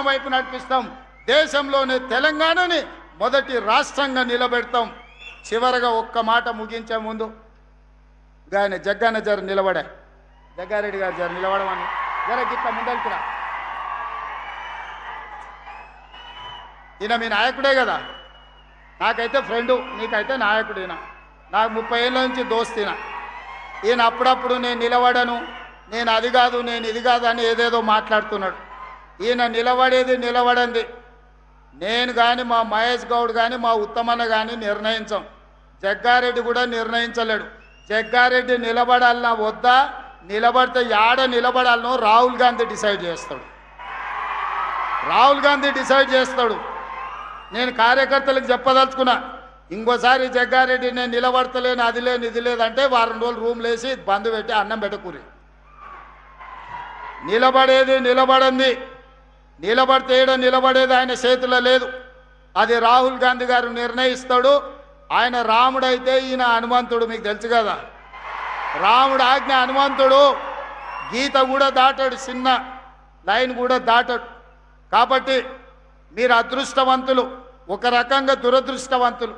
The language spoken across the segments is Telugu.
వైపు నడిపిస్తాం. దేశంలోనే తెలంగాణని మొదటి రాష్ట్రంగా నిలబెడతాం. చివరగా ఒక్క మాట ముగించే ముందు ఆయన జగ్గన్న జర నిలబడా, జగ్గారెడ్డి గారు జర నిలబడమని జర గిట్ల ముందలుకురా. ఈయన మీ నాయకుడే కదా, నాకైతే ఫ్రెండు, నీకైతే నాయకుడు. ఈయన నాకు 30 ఏళ్ళ నుంచి దోస్తిన. ఈయన అప్పుడప్పుడు నేను నిలబడను, నేను అది కాదు, నేను ఇది కాదు అని ఏదేదో మాట్లాడుతున్నాడు. ఈయన నిలబడేది నిలబడంది నేను కానీ, మా మహేష్ గౌడ్ కానీ, మా ఉత్తమన్న కానీ నిర్ణయించాం. జగ్గారెడ్డి కూడా నిర్ణయించలేడు. జగ్గారెడ్డి నిలబడాలన్నా వద్దా, నిలబడితే యాడ నిలబడాలనో రాహుల్ గాంధీ డిసైడ్ చేస్తాడు. రాహుల్ గాంధీ డిసైడ్ చేస్తాడు. నేను కార్యకర్తలకు చెప్పదలుచుకున్నా, ఇంకోసారి జగ్గారెడ్డి నేను నిలబడతలేను, అది లేదు ఇది లేదంటే వారం రోజులు రూమ్లు వేసి బంద్ పెట్టి అన్నం పెట్టకూరి. నిలబడేది నిలబడింది, నిలబడితే నిలబడేది ఆయన చేతిలో లేదు. అది రాహుల్ గాంధీ గారు నిర్ణయిస్తాడు. ఆయన రాముడైతే ఈయన హనుమంతుడు, మీకు తెలుసు కదా. రాముడు ఆజ్ఞ హనుమంతుడు, గీత కూడా దాటాడు, చిన్న లైన్ కూడా దాటాడు. కాబట్టి మీరు అదృష్టవంతులు, ఒక రకంగా దురదృష్టవంతులు.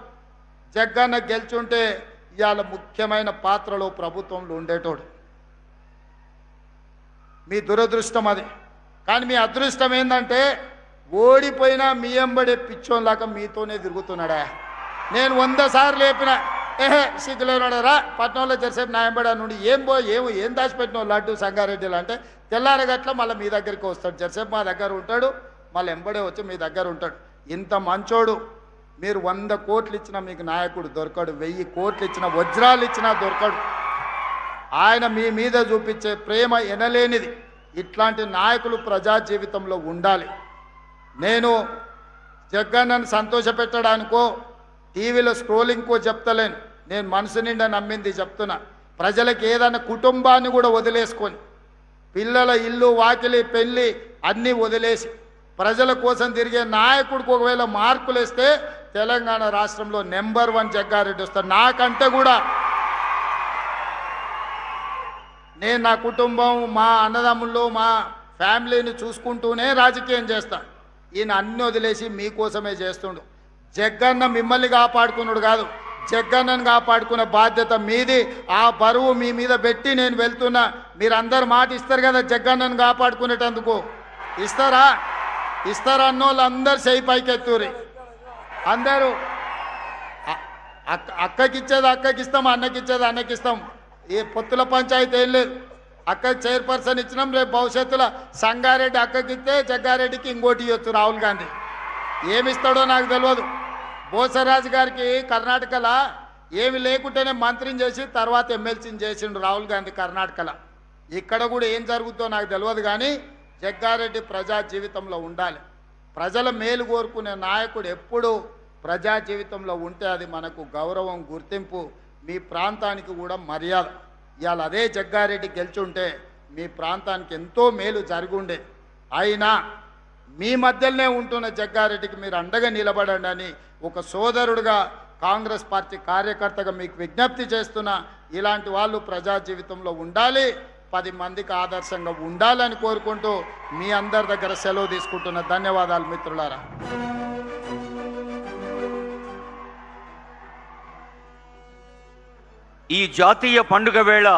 జగ్గన్న గెలుచుంటే ఇవాళ ముఖ్యమైన పాత్రలో ప్రభుత్వంలో ఉండేటోడు. మీ దురదృష్టం అది. కానీ మీ అదృష్టం ఏంటంటే ఓడిపోయినా మీ ఎంబడే పిచ్చోన్లాగా మీతోనే తిరుగుతున్నాడా. నేను 100 సార్లు లేపిన, సిగ్గులేనాడరా పట్నంలో జరిసేపు నా ఎంబడా నుండి ఏం దాచిపెట్టిన లడ్డు సంగారెడ్డిలు అంటే తెల్లారగట్ల మళ్ళీ మీ దగ్గరికి వస్తాడు. జరిసేపు మా దగ్గర ఉంటాడు, మళ్ళీ ఎంబడే వచ్చి మీ దగ్గర ఉంటాడు. ఇంత మంచోడు. మీరు 100 కోట్లు ఇచ్చినా మీకు నాయకుడు దొరకడు, 1000 కోట్లు ఇచ్చినా, వజ్రాలు ఇచ్చినా దొరకడు. ఆయన మీ మీద చూపించే ప్రేమ ఎనలేనిది. ఇట్లాంటి నాయకులు ప్రజా జీవితంలో ఉండాలి. నేను జగ్గన్నను సంతోషపెట్టడానికో టీవీలో స్క్రోలింగ్కో చెప్తలేను. నేను మనసు నిండా నమ్మింది చెప్తున్నా. ప్రజలకు ఏదైనా కుటుంబాన్ని కూడా వదిలేసుకొని, పిల్లల ఇల్లు వాకిలి పెళ్ళి అన్నీ వదిలేసి ప్రజల కోసం తిరిగే నాయకుడికి ఒకవేళ మార్కులు వేస్తే తెలంగాణ రాష్ట్రంలో నెంబర్ 1 జగ్గారెడ్డి వస్తాడు. నాకంటే కూడా నేను నా కుటుంబం, మా అన్నదమ్ముళ్ళు, మా ఫ్యామిలీని చూసుకుంటూనే రాజకీయం చేస్తాను. ఈయన అన్ని వదిలేసి మీకోసమే చేస్తుండు. జగ్గన్న మిమ్మల్ని కాపాడుకున్నాడు కాదు, జగ్గన్నను కాపాడుకునే బాధ్యత మీది. ఆ బరువు మీ మీద పెట్టి నేను వెళ్తున్నా. మీరందరూ మాట ఇస్తారు కదా జగ్గన్నను కాపాడుకునేటందుకు. ఇస్తారా? ఇస్తారన్నోళ్ళు అందరు చేయి పైకెత్తూరి. అందరూ అక్కకిచ్చేది అక్కకిస్తాం, అన్నకిచ్చేది అన్నకిస్తాం. ఈ పొత్తుల పంచాయతీ ఏం లేదు. అక్క చైర్పర్సన్ ఇచ్చినాం, రేపు భవిష్యత్తులో సంగారెడ్డి అక్కకిస్తే జగ్గారెడ్డికి ఇంకోటి ఇవ్వచ్చు రాహుల్ గాంధీ. ఏమిస్తాడో నాకు తెలియదు. బోసరాజు గారికి కర్ణాటకలో ఏమి లేకుంటేనే మంత్రిని చేసి తర్వాత ఎమ్మెల్సీని చేసిండు రాహుల్ గాంధీ కర్ణాటకలో. ఇక్కడ కూడా ఏం జరుగుతుందో నాకు తెలియదు. కానీ జగ్గారెడ్డి ప్రజా జీవితంలో ఉండాలి. ప్రజల మేలు కోరుకునే నాయకుడు ఎప్పుడు ప్రజా జీవితంలో ఉంటే అది మనకు గౌరవం, గుర్తింపు, మీ ప్రాంతానికి కూడా మర్యాద. ఇవాళ అదే జగ్గారెడ్డి గెలుచుంటే మీ ప్రాంతానికి ఎంతో మేలు జరుగుండే. అయినా మీ మధ్యలోనే ఉంటున్న జగ్గారెడ్డికి మీరు అండగా నిలబడండి అని ఒక సోదరుడుగా, కాంగ్రెస్ పార్టీ కార్యకర్తగా మీకు విజ్ఞప్తి చేస్తున్నా. ఇలాంటి వాళ్ళు ప్రజా జీవితంలో ఉండాలి, 10 మందికి ఆదర్శంగా ఉండాలని కోరుకుంటూ మీ అందరి దగ్గర సెలవు తీసుకుంటున్న. ధన్యవాదాలు మిత్రులారా. ఈ జాతీయ పండుగ వేళ